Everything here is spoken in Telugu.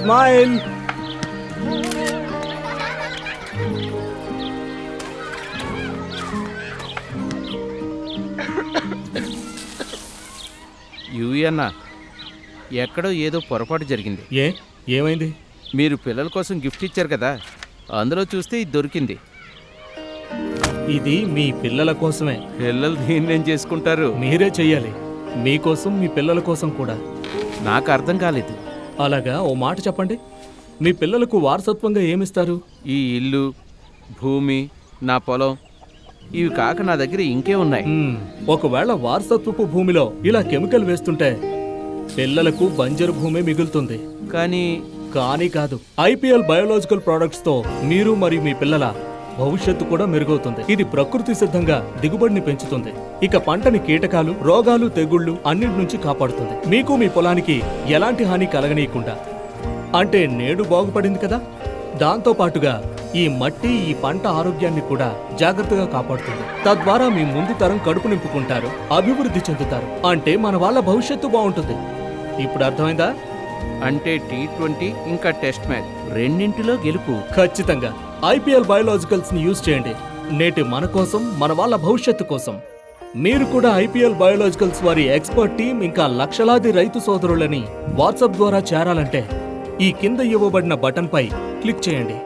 స్మైల్. యువి అన్న, ఎక్కడో ఏదో పొరపాటు జరిగింది. ఏమైంది? మీరు పిల్లల కోసం గిఫ్ట్ ఇచ్చారు కదా, అందులో చూస్తే ఇది దొరికింది. ఇది మీ పిల్లల కోసమే. పిల్లలు దీన్నేం చేసుకుంటారు? మీరే చెయ్యాలి, మీకోసం మీ పిల్లల కోసం కూడా. నాకు అర్థం కాలేదు. అలాగా, ఓ మాట చెప్పండి, మీ పిల్లలకు వారసత్వంగా ఏమిస్తారు? ఈ ఇల్లు, భూమి, నా పొలం, ఇవి కాక నా దగ్గర ఇంకే ఉన్నాయి. ఒకవేళ వారసత్వపు భూమిలో ఇలా కెమికల్ వేస్తుంటే పిల్లలకు బంజరు భూమి మిగులుతుంది. కానీ కాదు, ఐపీఎల్ బయోలాజికల్ ప్రొడక్ట్స్ తో మీరు మరియు మీ పిల్లల భవిష్యత్తు కూడా మెరుగవుతుంది. ఇది ప్రకృతి సిద్ధంగా దిగుబడిని పెంచుతుంది. ఇక పంటని కీటకాలు, రోగాలు, తెగుళ్లు అన్నిటి నుంచి కాపాడుతుంది. మీకు మీ పొలానికి ఎలాంటి హాని కలగనీయకుండా. అంటే నేడు బాగుపడింది కదా, దాంతో పాటుగా ఈ మట్టి, ఈ పంట ఆరోగ్యాన్ని కూడా జాగ్రత్తగా కాపాడుతుంది. తద్వారా మీ ముందు తరం కడుపు నింపుకుంటారు, అభివృద్ధి చెందుతారు. అంటే మన వాళ్ళ భవిష్యత్తు బాగుంటుంది. ఇప్పుడు అర్థమైందా? అంటే T20 ఇంకా టెస్ట్ మ్యాచ్ రెండింటిలో గెలుపు ఖచ్చితంగా. ఐపీఎల్ బయోలాజికల్స్ ని యూజ్ చేయండి, నేటి మన కోసం, మన వాళ్ళ భవిష్యత్తు కోసం. మీరు కూడా ఐపీఎల్ బయోలాజికల్స్ వారి ఎక్స్పర్ట్ టీం ఇంకా లక్షలాది రైతు సోదరులని వాట్సాప్ ద్వారా చేరాలంటే ఈ కింద ఇవ్వబడిన బటన్ పై క్లిక్ చేయండి.